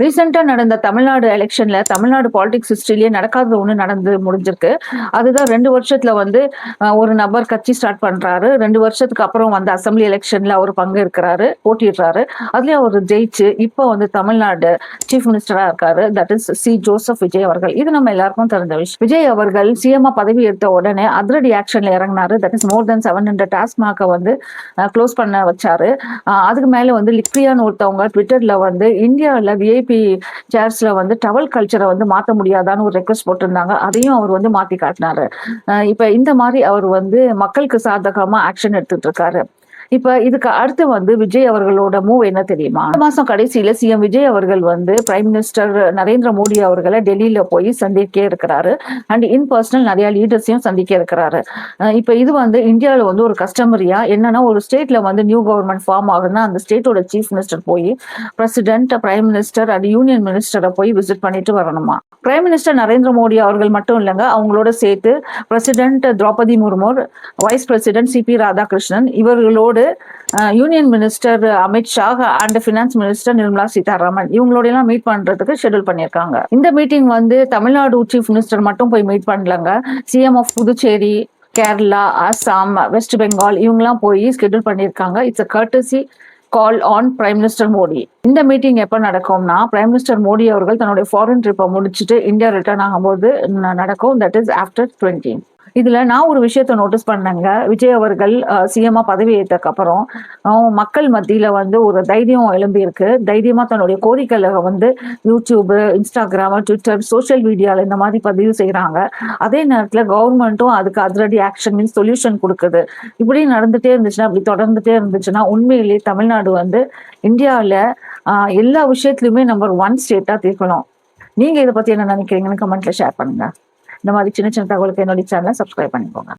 ரீசெண்டா நடந்த தமிழ்நாடு எலெக்ஷன்ல தமிழ்நாடு பாலிடிக்ஸ் ஹிஸ்டரியிலேயே நடக்காத ஒண்ணு நடந்து முடிஞ்சிருக்கு. அதுதான் 2 வருஷத்துல வந்து ஒரு நபர் கட்சி ஸ்டார்ட் பண்றாரு. 2 வருஷத்துக்கு அப்புறம் வந்து அசெம்பிளி எலெக்ஷன்ல அவர் பங்கேற்கிறாரு, போட்டியிடுறாரு. அதுலயும் அவர் ஜெயிச்சு இப்போ வந்து தமிழ்நாடு சீஃப் மினிஸ்டரா இருக்காரு. தட் இஸ் ஜோசப் விஜய் அவர்கள். இது நம்ம எல்லாருக்கும் தெரிஞ்ச விஷயம். விஜய் அவர்கள் சிஎம்ஆ பதவி எடுத்த உடனே அதிரடி ஆக்ஷன்ல இறங்கினாரு. தட் இஸ் மோர் தென் 700 டாஸ்மார்க்கை வந்து க்ளோஸ் பண்ண வச்சாரு. அதுக்கு மேல வந்து லிக்ரியான்னு ஒருத்தவங்க ட்விட்டர்ல வந்து இந்தியாவில் விஐபி சேர்ஸ்ல வந்து டவல் கல்ச்சரை வந்து மாற்ற முடியாதான்னு ஒரு ரெக்வஸ்ட் போட்டிருந்தாங்க. அதையும் அவர் வந்து மாத்தி காட்டினாரு. இப்ப இந்த மாதிரி அவர் வந்து மக்களுக்கு சாதகமா ஆக்ஷன் எடுத்துட்டு இருக்காரு. இப்ப இதுக்கு அடுத்து வந்து விஜய் அவர்களோட மூவ் என்ன தெரியுமா? இந்த மாசம் கடைசியில சிஎம் விஜய் அவர்கள் வந்து பிரைம் மினிஸ்டர் நரேந்திர மோடி அவர்களை டெல்லியில போய் சந்திக்க இருக்கிறாரு. அண்ட் இன் பர்சனல் நிறைய லீடர்ஸையும் சந்திக்க இருக்கிறாரு. இப்ப இது வந்து இந்தியாவில வந்து ஒரு கஸ்டமரியா என்னன்னா, ஒரு ஸ்டேட்ல வந்து நியூ கவர்மெண்ட் ஃபார்ம் ஆகுதுன்னா அந்த ஸ்டேட்டோட சீஃப் மினிஸ்டர் போய் president, prime minister and union மினிஸ்டரை போய் விசிட் பண்ணிட்டு வரணுமா. பிரைம் மினிஸ்டர் நரேந்திர மோடி அவர்கள் மட்டும் இல்லைங்க, அவங்களோட சேர்த்து president Droupadi Murmu, vice president CP Radhakrishnan, இவர்களோட union minister Amit Shah and finance minister Nirmala Sitharaman இவங்களோட எல்லாம் மீட் பண்றதுக்கு ஷெட்யூல் பண்ணிருக்காங்க. இந்த மீட்டிங் வந்து தமிழ்நாடு சீஃப் மினிஸ்டர் மட்டும் போய் மீட் பண்ணலங்க. சிஎம் ஆஃப் புதுச்சேரி, கேரளா, அசாம், வெஸ்ட் பெங்கால் இவங்கெல்லாம் போய் ஸ்கெட்யூல் பண்ணியிருக்காங்க. It's a courtesy call on prime minister Modi. இந்த மீட்டிங் எப்ப நடக்கும்னா, பிரைம் மினிஸ்டர் மோடி அவர்கள் தன்னுடைய ஃபாரின் ட்ரிப்பை முடிச்சுட்டு இந்தியா ரிட்டர்ன் ஆகும்போது நடக்கும். That is after 20. இதுல நான் ஒரு விஷயத்த நோட்டீஸ் பண்ணேங்க. விஜய் அவர்கள் சிஎம்ஆ பதவி ஏற்றதுக்கு அப்புறம் மக்கள் மத்தியில வந்து ஒரு தைரியம் எழும்பி இருக்கு. தைரியமா தன்னுடைய கோரிக்கைகளை வந்து யூடியூப், இன்ஸ்டாகிராம், ட்விட்டர், சோசியல் மீடியால இந்த மாதிரி பதிவு செய்யறாங்க. அதே நேரத்துல கவர்மெண்ட்டும் அதுக்கு அதிரடி ஆக்ஷன் மீன்ஸ் சொல்யூஷன் கொடுக்குது. இப்படி நடந்துட்டே இருந்துச்சுன்னா, அப்படி தொடர்ந்துட்டே இருந்துச்சுன்னா உண்மையிலேயே தமிழ்நாடு வந்து இந்தியாவில எல்லா விஷயத்திலுமே நம்பர் 1 ஸ்டேட்டா தீர்க்கணும். நீங்க இதை பத்தி என்ன நினைக்கிறீங்கன்னு கமெண்ட்ல ஷேர் பண்ணுங்க. இந்த மாதிரி சின்ன சின்ன தகவலுக்கு என்னுடைய சேனலை சப்ஸ்கிரைப் பண்ணிக்கோங்க.